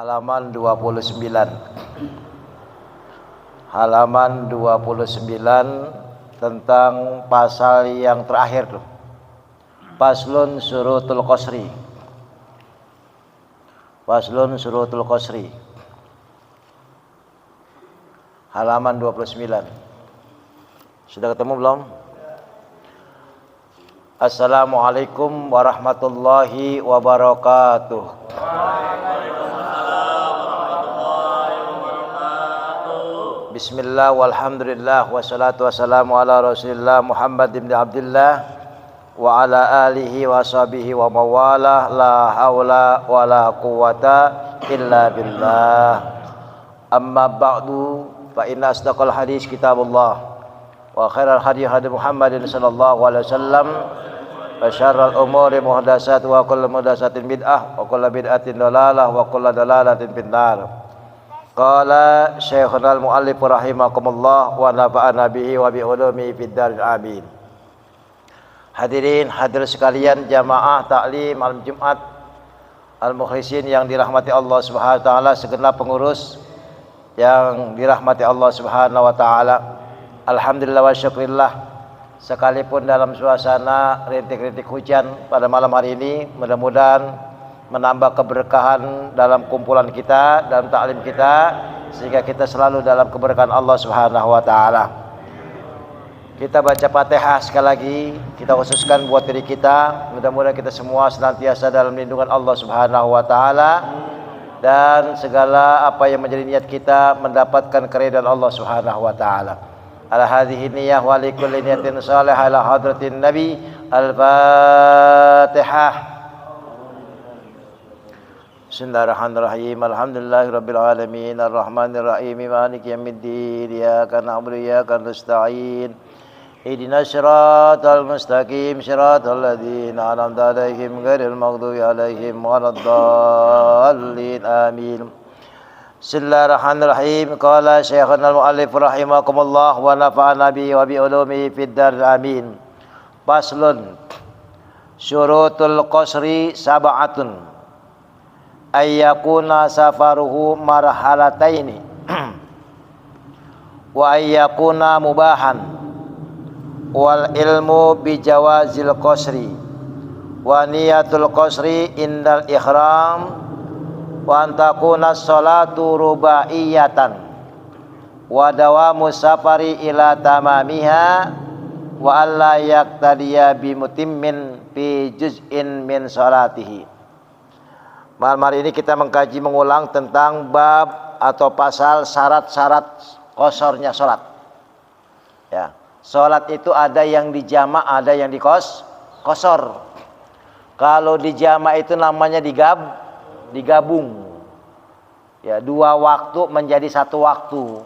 halaman 29. Halaman 29 tentang pasal yang terakhir tuh. Faslun syurutul qasri. Faslun syurutul qasri. Halaman 29. Sudah ketemu belum? Assalamualaikum warahmatullahi wabarakatuh. Bismillah walhamdulillah wassalatu wassalamu ala rasulillah Muhammad ibn Abdullah wa ala alihi wa sahbihi wa mawalah, la hawla wa la quwata illa billah. Amma ba'du, fa inna asdaqal hadis kitabullah wa khairal hadi hadi Muhammadin sallallahu alaihi wasallam wa syarral umuri muhdatsat wa kullu muhdatsatin bid'ah wa kullu bid'atin dalalah wa kullu dalalatin finnar. Qala Syekhul Mu'allif rahimakumullah wa nafa'ana bihi wa bi ulumi fid dar amin. Hadirin hadir sekalian jamaah taklim malam Jumat al-mukhlisin yang dirahmati Allah Subhanahu wa taala, segenap pengurus yang dirahmati Allah Subhanahu wa taala. Alhamdulillah wa syukrillah, sekalipun dalam suasana rintik-rintik hujan pada malam hari ini, mudah-mudahan menambah keberkahan dalam kumpulan kita, dalam taklim kita, sehingga kita selalu dalam keberkahan Allah Subhanahu wa taala. Kita baca Fatihah sekali lagi, kita khususkan buat diri kita, mudah-mudahan kita semua senantiasa dalam lindungan Allah Subhanahu wa taala, dan segala apa yang menjadi niat kita mendapatkan keridhaan Allah Subhanahu wa taala. Ala hadhihi niyyah wa li kulli niyatin salihah ala hadratin nabi. Al-Fatihah. Bismillahirrahmanirrahim. Alhamdulillahirabbil alamin arrahmanir rahim maliki yaumiddin iyyaka na'budu wa iyyaka nasta'in ihdinas siratal mustaqim siratal ladzina an'amta 'alaihim ghairil maghdubi 'alaihim waladdallin amin. Bismillahirrahmanirrahim. Qala Syekhul Mu'allif rahimakumullah wa nafa'ana bihi wa bi ulumi fid dar amin. Faslun syurutul qasri sab'atun ayyakuna safaruhu marhalataini wa ayyakuna mubahan wal ilmu bijawazil qasri wa niyatul qasri indal ihram wa antakuna sholatu rubaiyatan wa dawamu safari ila tamamiha wa alla yaqtadiya bimutimmin fi juz'in min sholatihi. Malam hari ini kita mengkaji mengulang tentang bab atau pasal syarat-syarat kosornya sholat. Ya, sholat itu ada yang dijama', ada yang kosor. Kalau dijama' itu namanya digabung. Ya, dua waktu menjadi satu waktu.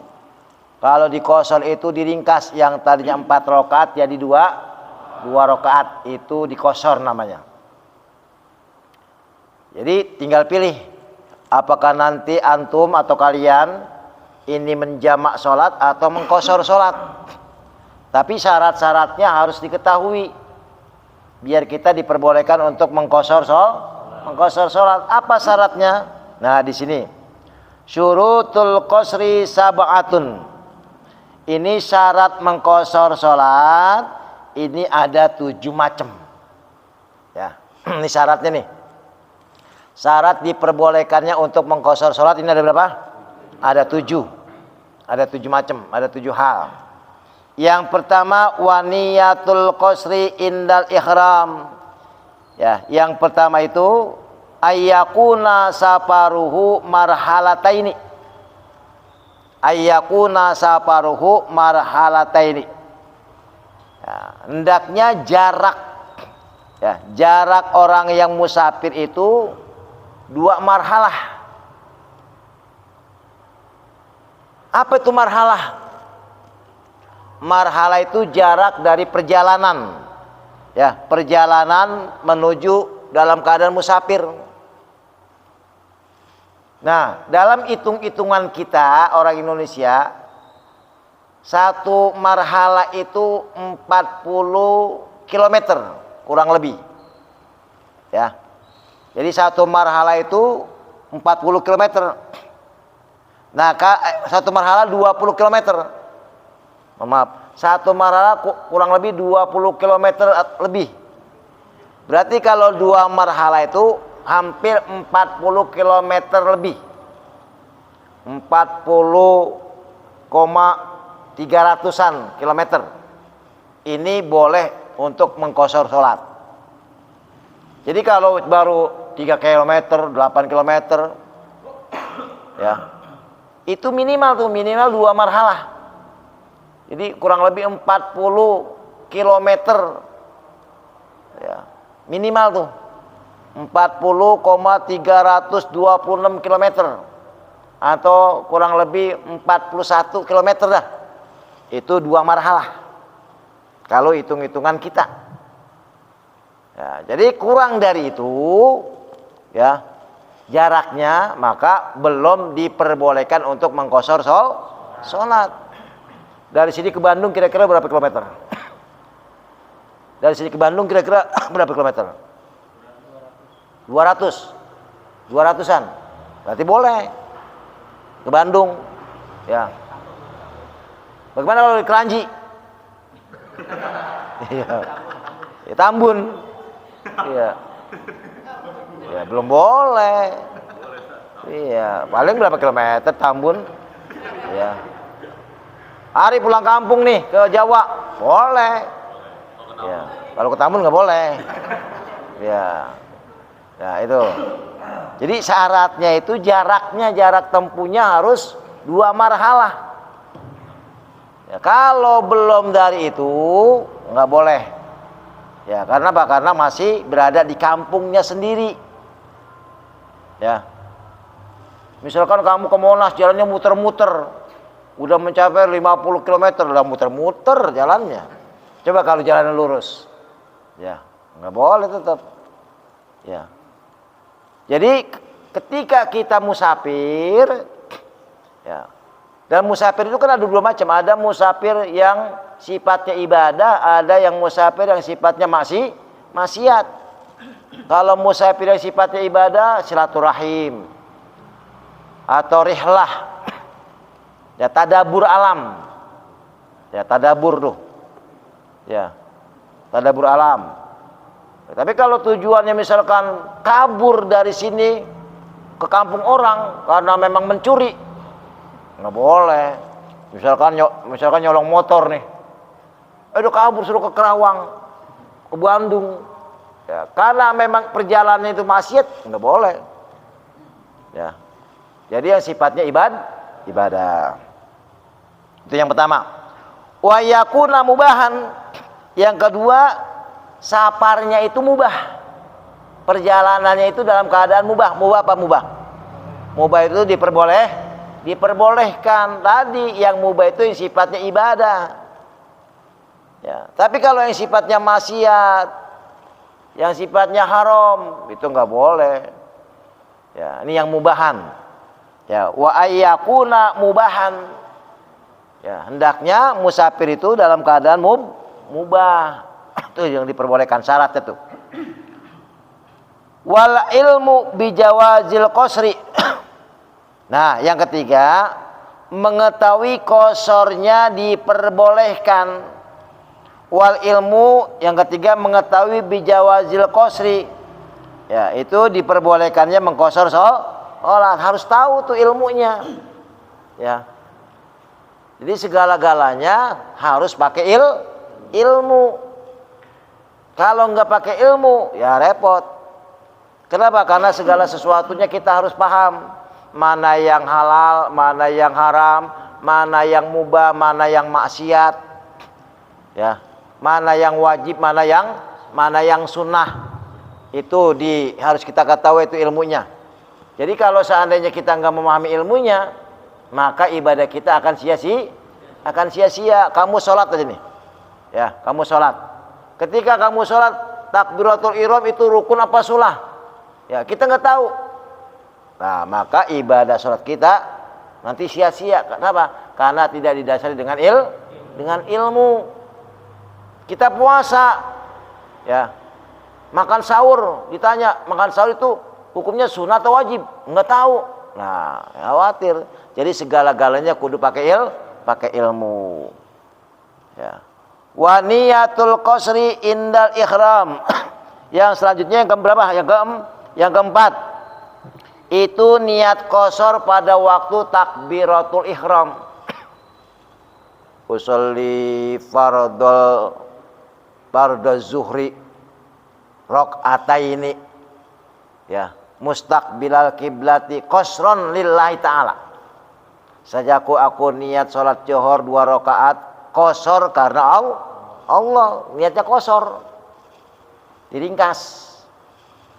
Kalau dikosor itu diringkas, yang tadinya 4 rakaat jadi 2 rakaat, itu dikosor namanya. Jadi tinggal pilih, apakah nanti antum atau kalian ini menjamak sholat atau mengkosor sholat. Tapi syarat-syaratnya harus diketahui, biar kita diperbolehkan untuk mengkosor sholat. Apa syaratnya? Nah, di sini syurutul qasri sab'atun. Ini syarat mengkosor sholat. Ini ada 7 macam. Ya, ini syaratnya nih. Syarat diperbolehkannya untuk mengkosor sholat ini ada berapa? Ada 7. Ada 7 macam, ada 7 hal. Yang pertama waniyatul qasri indal ihram. Ya, yang pertama itu ayyakuna safaruhu marhalataini. Ayyakuna safaruhu marhalataini. Ya, hendaknya jarak, ya, jarak orang yang musafir itu 2 marhalah. Apa itu marhalah? Marhalah itu jarak dari perjalanan. Ya, perjalanan menuju dalam keadaan musafir. Nah, dalam hitung-hitungan kita orang Indonesia, 1 marhalah itu 40 km kurang lebih. Ya. Jadi 1 marhalah itu 40 km. Nah, satu marhala 20 km. Maaf, satu marhala kurang lebih 20 km lebih. Berarti kalau 2 marhala itu hampir 40 km lebih. 40,300-an kilometer. Ini boleh untuk mengqashar sholat. Jadi kalau baru 3 km, 8 km, ya, itu minimal 2 marhalah. Jadi kurang lebih 40 km, ya, minimal 40,326 km atau kurang lebih 41 km dah. Itu 2 marhalah kalau hitung-hitungan kita. Ya, jadi kurang dari itu, ya, jaraknya, maka belum diperbolehkan untuk mengqashar sholat. Dari sini ke Bandung kira-kira berapa kilometer? Dari sini ke Bandung kira-kira berapa kilometer? 200-an. Berarti boleh ke Bandung, ya. Bagaimana kalau di Keranji? Iya. Ya, Tambun. Iya. Ya, belum boleh. Iya, paling berapa kilometer Tambun? Ya. Hari pulang kampung nih ke Jawa, boleh. Ya, kalau ke Tambun nggak boleh. Ya. Nah, itu. Jadi syaratnya itu jarak tempuhnya harus 2 marhalah. Ya, kalau belum dari itu nggak boleh. Ya, karena apa? Karena masih berada di kampungnya sendiri. Ya. Misalkan kamu ke Monas jalannya muter-muter. Udah mencapai 50 km, udah muter-muter jalannya. Coba kalau jalan lurus. Ya, nggak boleh tetap. Ya. Jadi ketika kita musafir, ya. Dan musafir itu kan ada 2 macam. Ada musafir yang sifatnya ibadah, ada yang musafir yang sifatnya maksiat. Kalau musafir yang sifatnya ibadah, silaturahim atau rihlah, ya, tadabur alam, ya, tadabur tuh, ya, tadabur alam. Tapi kalau tujuannya misalkan kabur dari sini ke kampung orang karena memang mencuri, nggak boleh. Misalkan nyolong motor nih, aduh kabur suruh ke Kerawang, ke Bandung, ya, karena memang perjalanan itu maksiat, nggak boleh. Ya, jadi yang sifatnya ibadah. Itu yang pertama. Wa yakuna mubahan. Yang kedua, safarnya itu mubah. Perjalanannya itu dalam keadaan mubah. Mubah apa mubah? Mubah itu diperbolehkan. Tadi yang mubah itu yang sifatnya ibadah. Ya, tapi kalau yang sifatnya maksiat, yang sifatnya haram, itu nggak boleh. Ya, ini yang mubahan. Ya, wa ayyakuna mubahan. Ya, hendaknya musafir itu dalam keadaan mubah. Itu yang diperbolehkan, syaratnya tuh. Wal ilmu bijawazil qasri. Nah, yang ketiga, mengetahui qasarnya diperbolehkan. Wal ilmu, yang ketiga, mengetahui bijawazil qasri. Ya, itu diperbolehkannya mengqashar sholat. Harus tahu tuh ilmunya. Ya. Jadi segala-galanya harus pakai ilmu. Kalau nggak pakai ilmu, ya repot. Kenapa? Karena segala sesuatunya kita harus paham. Mana yang halal, mana yang haram, mana yang mubah, mana yang maksiat. Ya. Mana yang wajib, mana yang sunnah. Itu harus kita ketahui itu ilmunya. Jadi kalau seandainya kita nggak memahami ilmunya, maka ibadah kita akan sia-sia. Kamu sholat aja nih, ya, kamu sholat. Ketika kamu sholat, takbiratul ihram itu rukun apa sunnah? Ya, kita nggak tahu. Nah, maka ibadah sholat kita nanti sia-sia. Kenapa? Karena tidak didasari dengan ilmu. Kita puasa, ya, makan sahur, ditanya makan sahur itu hukumnya sunat atau wajib? Enggak tahu. Nah, khawatir. Jadi segala-galanya kudu pakai ilmu. Ya. Wa niyatul qasri indal ihram. Yang selanjutnya yang keberapa? Yang keempat. Itu niat qasar pada waktu takbiratul ihram. Usolli fardhu zuhri rakaataini. Ya, mustaqbilal kiblati qasron lillahi ta'ala. Sajaku aku niat sholat zuhur 2 rakaat qasar karena Allah, niatnya qasar. Diringkas.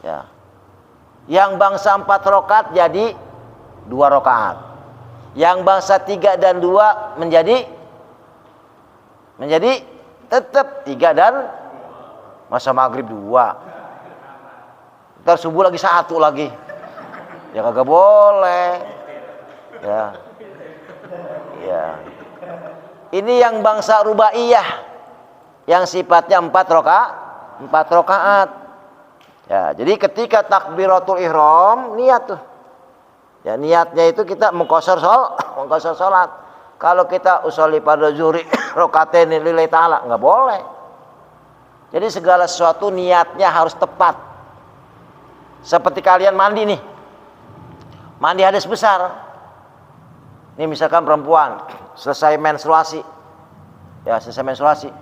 Ya. Yang bangsa 4 rakaat jadi 2 rakaat. Yang bangsa 3 dan 2 menjadi tetap 3 dan masa maghrib 2. Ntar subuh lagi 1 lagi. Ya kagak boleh. Ya. Ya. Ini yang bangsa rubaiyah. Yang sifatnya 4 rakaat. Ya, jadi ketika takbiratul ihram niat tuh. Ya, niatnya itu kita mengqasar salat. Kalau kita usolli pada zuhri rakaatain lillahi ta'ala enggak boleh. Jadi segala sesuatu niatnya harus tepat. Seperti kalian mandi nih. Mandi hadas besar. Ini misalkan perempuan selesai menstruasi. Ya, selesai menstruasi.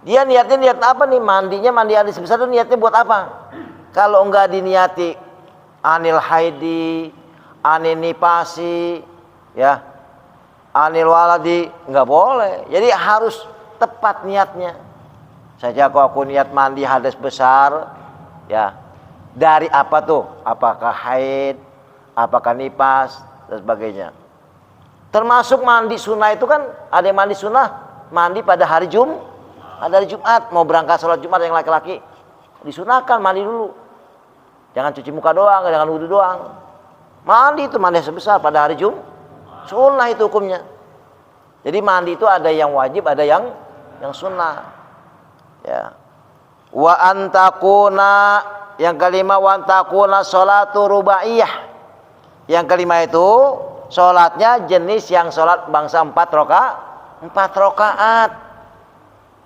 Dia niatnya niat apa nih? Mandinya mandi hadas besar itu niatnya buat apa? Kalau enggak diniati anil haidi, anil nipasi, ya, anil waladi, enggak boleh. Jadi harus tepat niatnya. Saja aku niat mandi hadas besar, ya. Dari apa tuh? Apakah haid, apakah nipas, dan sebagainya. Termasuk mandi sunnah itu kan ada yang mandi sunnah, mandi pada hari hari Jumat, mau berangkat sholat Jumat yang laki-laki, disunahkan mandi dulu. Jangan cuci muka doang, jangan wudhu doang. Mandi itu mandi sebesar pada hari Jumat, sunnah itu hukumnya. Jadi mandi itu ada yang wajib, ada yang sunnah. Ya. Wa antakuna. Yang kelima wantakuna sholatu rubaiyah. Yang kelima itu sholatnya jenis yang sholat bangsa 4 rakaat.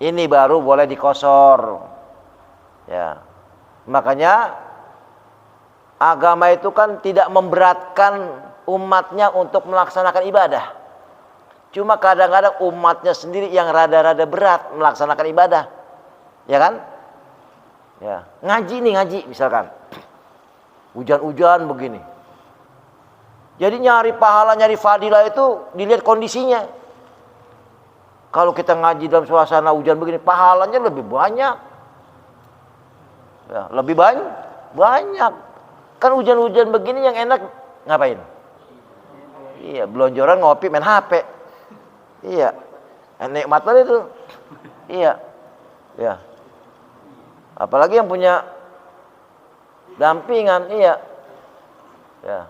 Ini baru boleh dikosor. Ya. Makanya agama itu kan tidak memberatkan umatnya untuk melaksanakan ibadah. Cuma kadang-kadang umatnya sendiri yang rada-rada berat melaksanakan ibadah. Ya kan? Ya, ngaji misalkan. Hujan-hujan begini. Jadi nyari pahala, nyari fadilah itu dilihat kondisinya. Kalau kita ngaji dalam suasana hujan begini, pahalanya lebih banyak. Ya, lebih banyak. Kan hujan-hujan begini yang enak ngapain? Iya, belonjoran ngopi main HP. Iya. Nikmat banget itu. Iya. Ya. Apalagi yang punya dampingan, iya. Ya.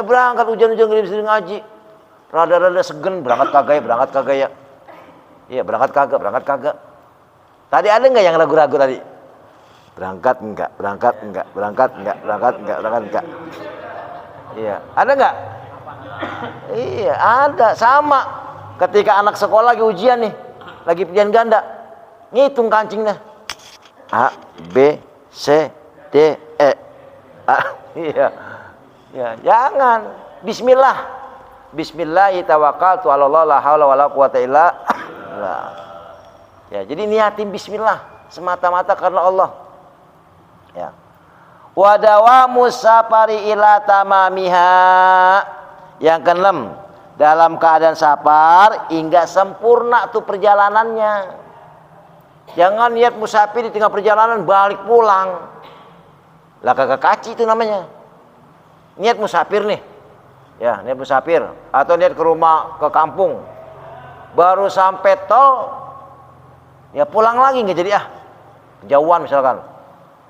Berangkat hujan-hujan gini bisa ngaji. Rada-rada segen, berangkat kagak ya. Iya, berangkat kagak. Tadi ada enggak yang ragu-ragu tadi? Berangkat enggak. Iya, ada enggak? Iya, ada, sama. Ketika anak sekolah lagi ujian nih, lagi pilihan ganda. Ngitung kancingnya. A, B, C, D, E. Iya. Ya, jangan. Bismillah. Bismillahi tawakkaltu 'ala Allah la haula wala quwata illa billah. Ya, jadi niatin bismillah semata-mata karena Allah. Ya. Wa dawamu safari ila tamamiha. Yang keenam, dalam keadaan safar hingga sempurna tuh perjalanannya. Jangan niat musafir di tengah perjalanan balik pulang. Lah kagak kaci itu namanya. Niat musafir nih. Ya, niat musafir atau niat ke rumah, ke kampung. Baru sampai tol ya pulang lagi enggak jadi kejauhan misalkan.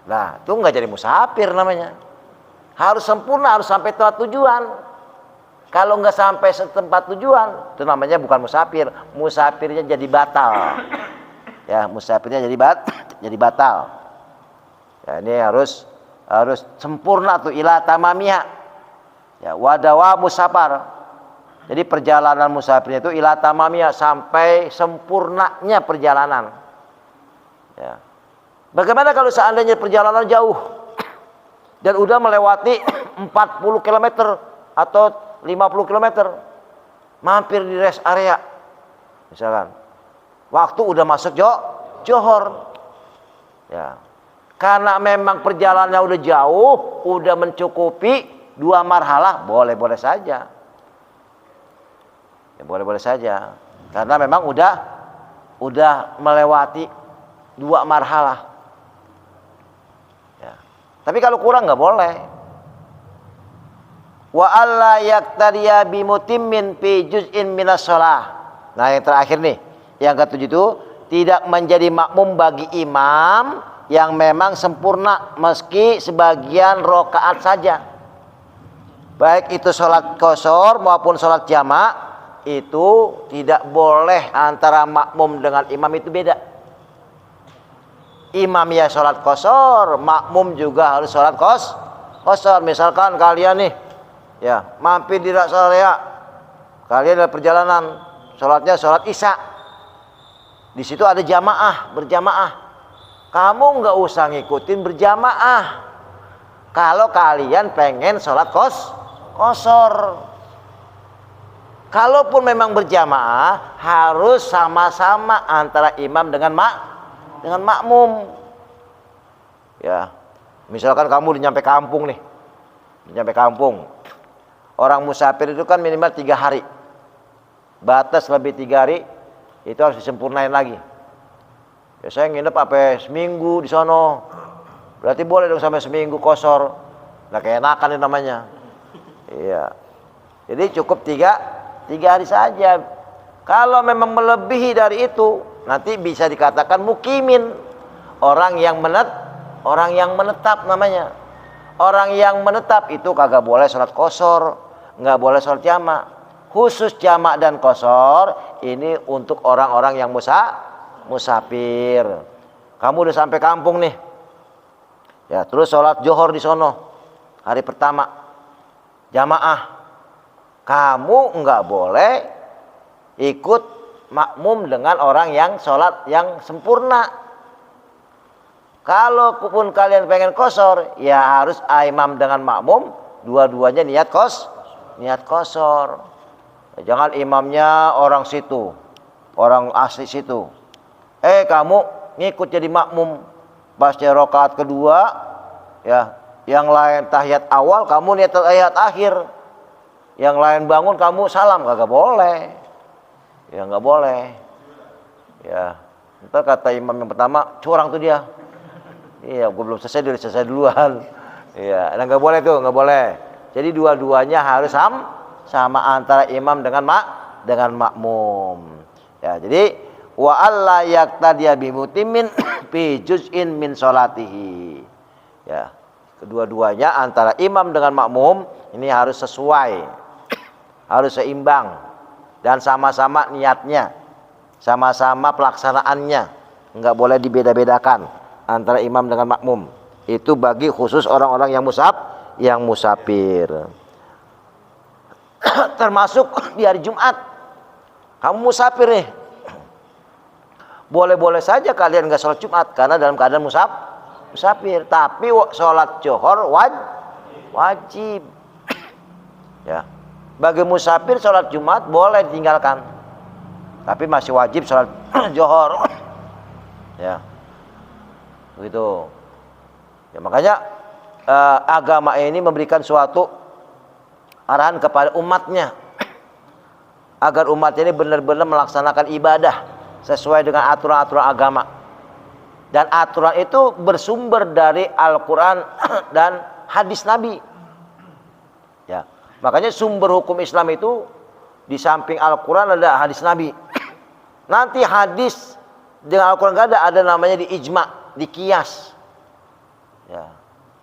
Nah, itu enggak jadi musafir namanya. Harus sempurna, harus sampai tempat tujuan. Kalau enggak sampai tempat tujuan, itu namanya bukan musafir. Musafirnya jadi batal. Ya, musafirnya jadi batal. Ya, ini harus harus sempurna tuh ila tamamiha. Ya, wadawa musafar. Jadi perjalanan musafirnya itu ila tamamiha, sampai sempurnanya perjalanan. Ya. Bagaimana kalau seandainya perjalanan jauh dan udah melewati 40 km atau 50 km, mampir di rest area misalkan, waktu udah masuk Johor. Ya. Karena memang perjalanannya udah jauh, udah mencukupi 2 marhalah, boleh-boleh saja. Ya, boleh-boleh saja. Karena memang udah melewati 2 marhalah. Ya. Tapi kalau kurang nggak boleh. Wa alla yaqtadiya bimutimmin fi juz'in minas shalah. Nah, yang terakhir nih, yang ke-7 itu tidak menjadi makmum bagi imam yang memang sempurna meski sebagian rokaat saja. Baik itu sholat qashar maupun sholat jamak, itu tidak boleh antara makmum dengan imam itu beda. Imam ya sholat qashar, makmum juga harus sholat qashar. Misalkan kalian nih, ya mampir di rest area, kalian dalam perjalanan, sholatnya sholat isya, di situ ada jamaah, berjamaah. Kamu nggak usah ngikutin berjamaah kalau kalian pengen sholat qashar. Kalaupun memang berjamaah, harus sama-sama antara imam dengan makmum. Ya, misalkan kamu udah nyampe kampung nih, orang musafir itu kan minimal 3 hari, batas lebih 3 hari itu harus disempurnain lagi. Ya, saya nginep sampai seminggu di sono, berarti boleh dong sampai seminggu qashar. Nah, keenakan itu namanya. Iya, jadi cukup 3 hari saja. Kalau memang melebihi dari itu, nanti bisa dikatakan mukimin, orang yang menetap namanya. Orang yang menetap itu kagak boleh sholat qashar, nggak boleh sholat jamak. Khusus jamak dan qashar ini untuk orang-orang yang musafir. Kamu udah sampai kampung nih, ya terus sholat Johor di sono hari pertama jamaah. Kamu nggak boleh ikut makmum dengan orang yang sholat yang sempurna. Kalaupun kalian pengen qashar, ya harus imam dengan makmum dua-duanya niat qashar. Jangan imamnya orang situ, orang asli situ. Kamu ngikut jadi makmum pas rakaat kedua, ya yang lain tahiyat awal, kamu niat tahiyat akhir. Yang lain bangun kamu salam, kagak boleh. Ya nggak boleh. Ya, ntar kata imam yang pertama, curang tuh dia. Iya, gue belum selesai, dia selesai duluan. Iya, nggak boleh tuh, nggak boleh. Jadi dua-duanya harus sama antara imam dengan makmum. Ya, jadi wa alla yaqtadiya bimutimmin fi juz'in min sholatihi. Ya, kedua-duanya antara imam dengan makmum ini harus sesuai, harus seimbang, dan sama-sama niatnya, sama-sama pelaksanaannya, nggak boleh dibeda-bedakan antara imam dengan makmum. Itu bagi khusus orang-orang yang musafir. Termasuk di hari Jumat, kamu musafir nih, boleh-boleh saja kalian nggak sholat Jumat karena dalam keadaan musafir, tapi sholat Johor wajib. Ya, bagi musafir sholat Jumat boleh ditinggalkan, tapi masih wajib sholat Johor. Ya, begitu. Ya, makanya agama ini memberikan suatu arahan kepada umatnya agar umatnya ini benar-benar melaksanakan ibadah sesuai dengan aturan-aturan agama. Dan aturan itu bersumber dari Al-Quran dan hadis Nabi. Ya, makanya sumber hukum Islam itu di samping Al-Quran ada hadis Nabi. Nanti hadis dengan Al-Quran gak ada namanya di ijma, di qiyas. Ya.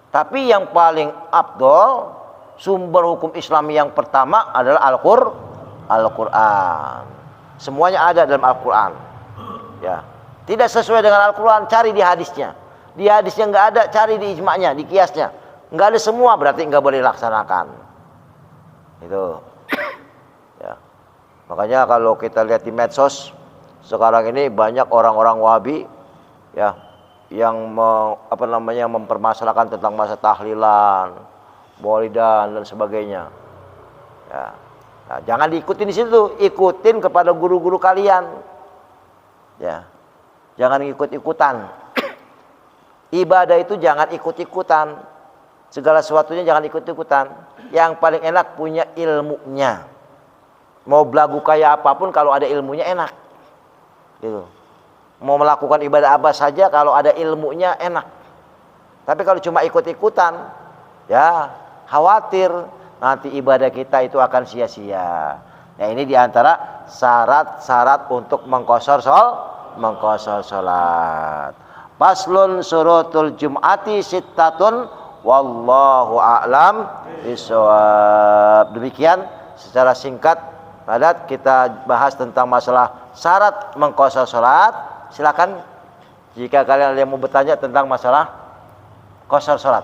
Tapi yang paling afdol, sumber hukum Islam yang pertama adalah Al-Quran. Semuanya ada dalam Al-Quran. Ya. Tidak sesuai dengan Al-Quran, cari di hadisnya. Di hadisnya nggak ada, cari di ijma'nya, di qiyasnya. nggak ada semua berarti nggak boleh dilaksanakan. Itu. Ya. Makanya kalau kita lihat di medsos sekarang ini banyak orang-orang Wahabi ya yang mempermasalahkan tentang masa tahlilan, maulidan dan sebagainya. Ya. Nah, jangan diikutin di situ, ikutin kepada guru-guru kalian. Ya. Jangan ikut-ikutan. Ibadah itu jangan ikut-ikutan. Segala sesuatunya jangan ikut-ikutan. Yang paling enak punya ilmunya. Mau belagu kayak apapun kalau ada ilmunya enak. Gitu. Mau melakukan ibadah apa saja kalau ada ilmunya enak. Tapi kalau cuma ikut-ikutan, ya khawatir nanti ibadah kita itu akan sia-sia. Nah, ini diantara syarat-syarat untuk mengqashar salat. Faslun surutul jum'ati sittatun wallahu a'lam bishawab. Demikian secara singkat padat kita bahas tentang masalah syarat mengqashar salat. Silakan jika kalian ada yang mau bertanya tentang masalah qashar salat.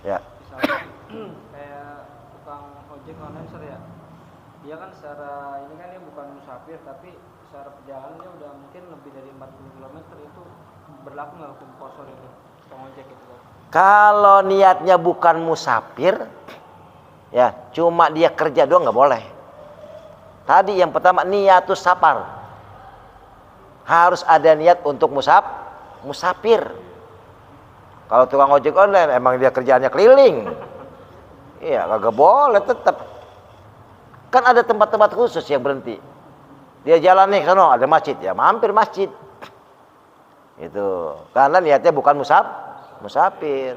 Ya. Kayak tukang ojek online ya. Dia kan secara ini kan dia bukan musafir tapi secara perjalanannya udah mungkin lebih dari 40 km itu berlaku nggak hukum qashar itu tukang ojek itu kan? Kalau niatnya bukan musafir, ya cuma dia kerja doang nggak boleh. Tadi yang pertama niatus safar, harus ada niat untuk musafir. Kalau tukang ojek online emang dia kerjaannya keliling, iya kagak boleh tetap. Kan ada tempat-tempat khusus yang berhenti. Dia jalan nih sono ada masjid, ya mampir masjid. Itu karena niatnya bukan musafir.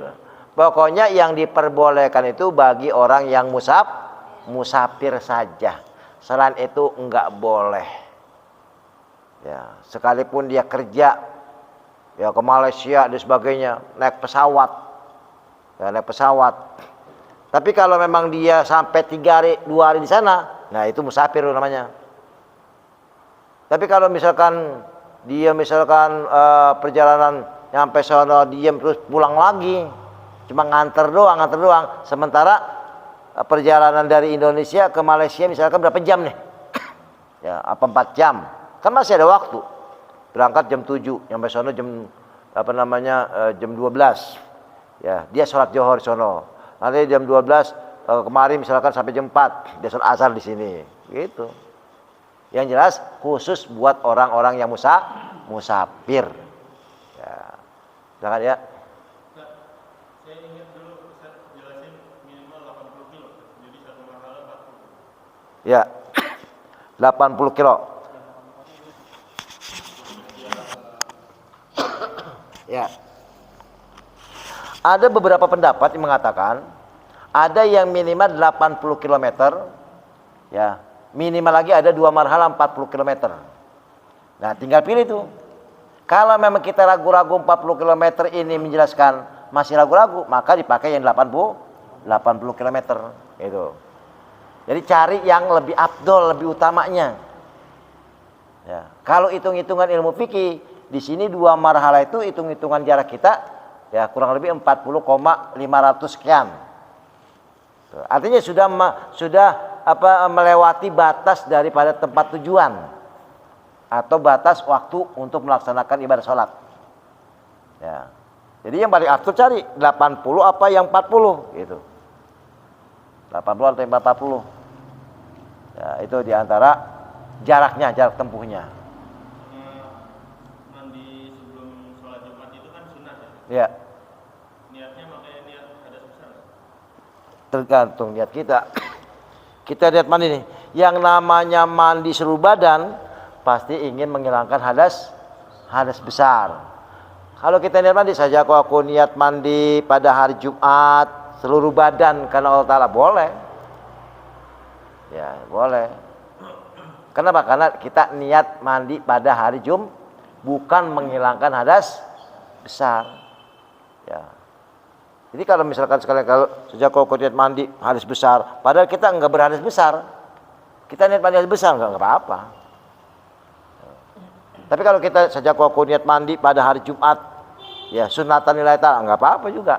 Pokoknya yang diperbolehkan itu bagi orang yang musafir saja. Selain itu enggak boleh. Ya, sekalipun dia kerja ya ke Malaysia dan sebagainya, naik pesawat. Ya, naik pesawat. Tapi kalau memang dia sampai 2 hari di sana, nah itu musafir namanya. Tapi kalau misalkan dia perjalanan nyampe sono diem terus pulang lagi, cuma nganter doang, sementara perjalanan dari Indonesia ke Malaysia misalkan berapa jam nih? Ya, apa 4 jam? Kan masih ada waktu. Berangkat jam 7, nyampe sono jam jam 12. Ya, dia sholat Zuhur sono. Nanti jam 12 kemarin misalkan sampai jam 4, dia sholat asar di sini. Gitu. Yang jelas khusus buat orang-orang yang musafir. Ya. Silakan ya. Saya ingat dulu Ustaz jelasin minimal 80 kilo. Jadi satu marhalah 40. Ya. 80 kilo. Ya. Ada beberapa pendapat yang mengatakan ada yang minimal 80 km. Ya, minimal lagi ada 2 marhalah 40 km. Nah, tinggal pilih tuh. Kalau memang kita ragu-ragu 40 km ini menjelaskan masih ragu-ragu, maka dipakai yang 80 km itu. Jadi cari yang lebih afdol, lebih utamanya. Ya, kalau hitung-hitungan ilmu fikih, di sini 2 marhalah itu hitung-hitungan jarak kita ya kurang lebih 40,500 sekian. Artinya sudah melewati batas daripada tempat tujuan atau batas waktu untuk melaksanakan ibadah sholat. Ya. Jadi yang paling afdol cari 80 apa yang 40 gitu. 80 atau 40. Ya, itu diantara jaraknya, jarak tempuhnya. Mandi sebelum sholat Jumat itu kan sunnah ya? Ya. Niatnya makanya niat hadas besar. Tergantung niat kita. Kita lihat mandi nih. Yang namanya mandi seluruh badan pasti ingin menghilangkan hadas besar. Kalau kita niat mandi saja, kok aku niat mandi pada hari Jumat seluruh badan karena Allah Ta'ala, boleh. Ya, boleh. Kenapa? Karena kita niat mandi pada hari Jumat bukan menghilangkan hadas besar. Ya. Jadi kalau misalkan sekalian kalau sejak kau niat mandi hadas besar, padahal kita enggak berhadas besar, kita niat mandi hadas besar enggak apa-apa. Tapi kalau kita sejak kau niat mandi pada hari Jumat, ya sunatan nilai ta'ala enggak apa-apa juga.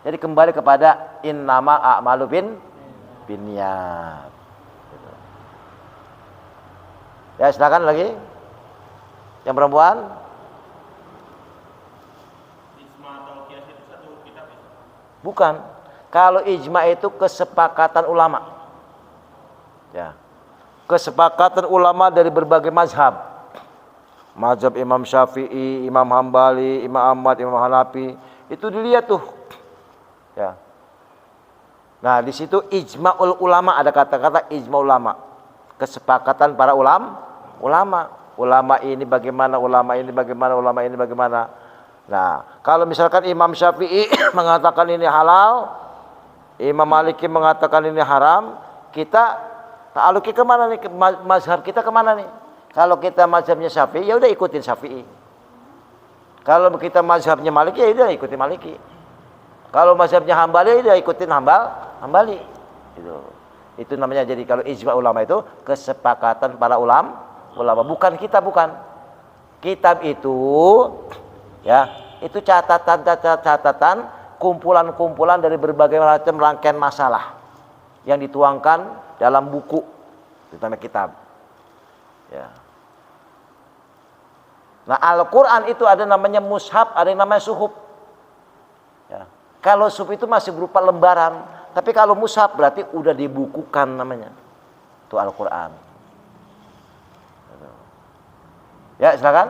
Jadi kembali kepada innama a'malu binniyat. Gitu. Ya, silakan lagi. Yang perempuan? Ijma atau qiyas itu satu kitab ya? Bukan. Kalau ijma itu kesepakatan ulama. Ya. Kesepakatan ulama dari berbagai mazhab. Mazhab Imam Syafi'i, Imam Hambali, Imam Ahmad, Imam Hanafi, itu dilihat tuh. Ya. Nah, di situ ijma'ul ulama, ada kata-kata ijma' ulama. Kesepakatan para ulama. Ulama ini bagaimana, ulama ini bagaimana, ulama ini bagaimana. Nah, kalau misalkan Imam Syafi'i mengatakan ini halal, Imam Maliki mengatakan ini haram, kita ta'aluki kemana nih? Mazhab kita kemana nih? Kalau kita mazhabnya Syafi'i, ya udah ikutin Syafi'i. Kalau kita mazhabnya Maliki, ya udah ikutin Maliki. Kalau mazhabnya Hambali, ya udah ikutin Hambali. Itu namanya, jadi kalau ijma ulama itu kesepakatan para ulama, bukan kita, bukan. Kitab itu ya, itu catatan kumpulan-kumpulan dari berbagai macam rangkaian masalah yang dituangkan dalam buku, itu namanya kitab. Ya. Nah, Al-Quran itu ada namanya mushaf, ada yang namanya suhuf. Ya. Kalau suhuf itu masih berupa lembaran, tapi kalau mushaf berarti udah dibukukan namanya. Itu Al-Quran. Ya, silakan.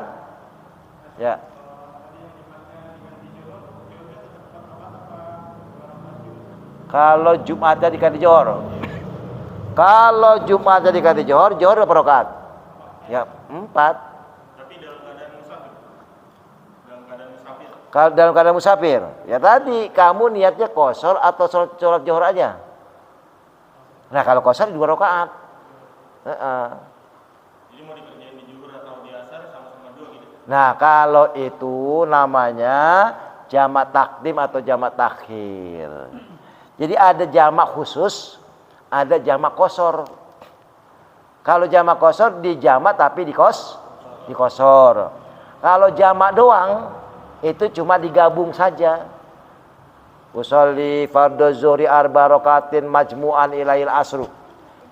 Ya. Kalau Jumatnya diganti Johor. Kalau Jumatnya diganti Johor, Johor berapa rakaat? Ya, 4. Tapi dalam keadaan musafir. Dalam keadaan musafir. Kalau dalam keadaan musafir, ya tadi kamu niatnya qashar atau sholat Johor aja. Nah, kalau qashar 2 rakaat. Jadi mau dikerjain di Zuhur atau di Asar sama-sama 2 gitu. Nah, kalau itu namanya jamak takdim atau jamak takhir. Jadi ada jamak khusus, ada jamak qashar. Kalau jamak qashar di jamak tapi di qashar. Kalau jamak doang itu cuma digabung saja. Usolli fardhu zuhri 4 rakatin majmu'an ilail asru.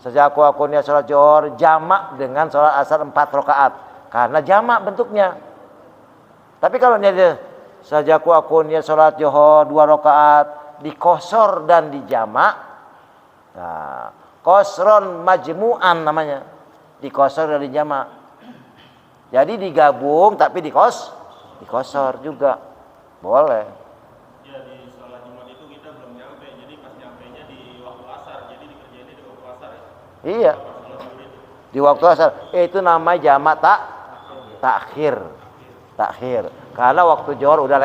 Sejak aku niat salat Johor jamak dengan salat asar 4 rakaat. Karena jamak bentuknya. Tapi kalau niat sejak aku niat salat Johor 2 rakaat di qashar dan di jamak. Nah, qashron majmu'an namanya. Di qashar dan di jamak. Jadi digabung tapi di qashar juga. Boleh. Ya, di sholat Jumat itu kita belum nyampe. Jadi pas nyampenya di waktu Asar. Jadi dikerjainnya di waktu Asar ya. Iya. Sholat Zuhur itu. Di waktu asar. Itu namanya jamak takhir. Karena waktu Johor udah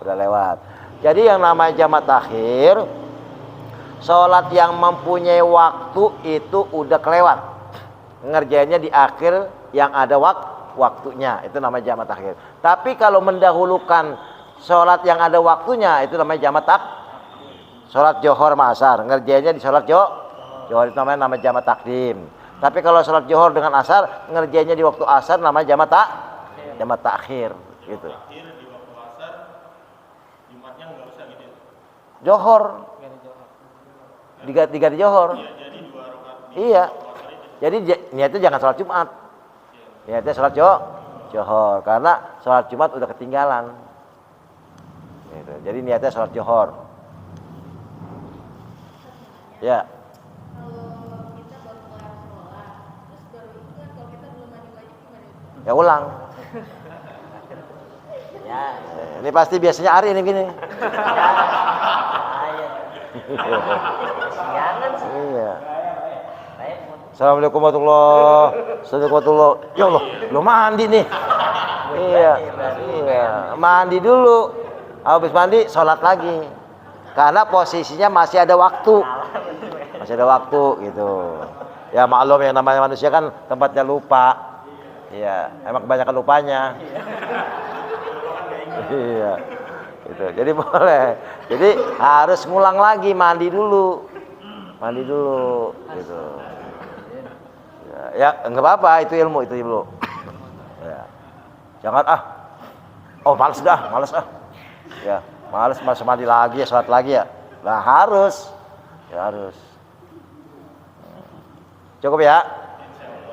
lewat. Jadi yang namanya jamak takhir, sholat yang mempunyai waktu itu udah kelewat. Ngerjainnya di akhir yang ada waktunya, itu namanya jamak takhir. Tapi kalau mendahulukan sholat yang ada waktunya, itu namanya jamak sholat Johor sama asar, ngerjainnya di sholat Johor itu namanya jamak takdim. Tapi kalau sholat Johor dengan asar, ngerjainnya di waktu asar namanya jamak takhir gitu. Akhir di waktu Asar, Jumatnya nggak usah gitu. Johor Ganti Johor. diganti Johor. Iya, jadi 2 rakaat di Iya. waktu Asar itu. Jadi niatnya jangan sholat Jumat. Niatnya sholat Johor. Karena sholat Jumat udah ketinggalan. Gitu. Jadi niatnya sholat Johor. Ya. Ya ulang. Ya, Ini pasti biasanya Ari ini gini. siangan sih. Iya. Saya mau Assalamualaikum warahmatullahi wabarakatuh. Ya Allah, belum mandi nih. Iya. Mandi dulu. Habis mandi sholat lagi. Karena posisinya masih ada waktu. Masih ada waktu gitu. Ya maklum yang namanya manusia kan tempatnya lupa. Iya, emang kebanyakan lupanya. Iya. Gitu. Jadi boleh. Jadi harus ngulang lagi, mandi dulu gitu. Ya enggak apa-apa, itu ilmu. Ya. Jangan males ah. Ya. Males masuk mandi lagi ya, sholat lagi ya. Nah harus, ya harus. Cukup ya.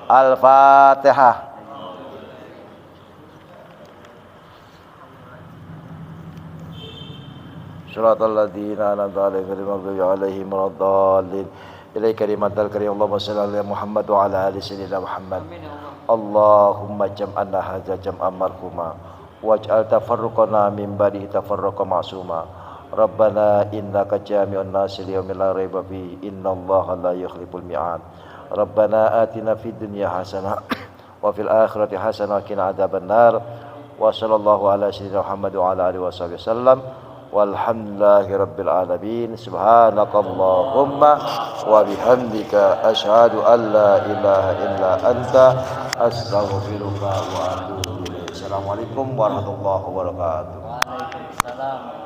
Al-Fatihah. Shiratal ladzina an'amta 'alaihim ghairil maghdubi 'alaihim waladdallin. Ilaika kalimatul karim Allahumma shalli ala Muhammad wa ala ali sayyidina Muhammad. Amin ya Allah. Allahumma jam'ana hadza jam'an marhuma waj'al tafarruqana min ba'dihi tafarruqan ma'suma. Rabbana innaka jami'un nasi liyaumin la raiba fihi innallaha la yukhliful mi'ad. Rabbana atina fid dunya hasanah wa fil akhirati hasanah wa qina adzabannar. Wa sallallahu ala sayyidina Muhammad wa ala alihi wasallam. Walhamdulillahi rabbil alamin. Subhanakallahumma wa bihamdika asyhadu an la ilaha illa anta astaghfiruka wa atubu ilaik. Assalamualaikum warahmatullahi wabarakatuh. Waalaikumsalam.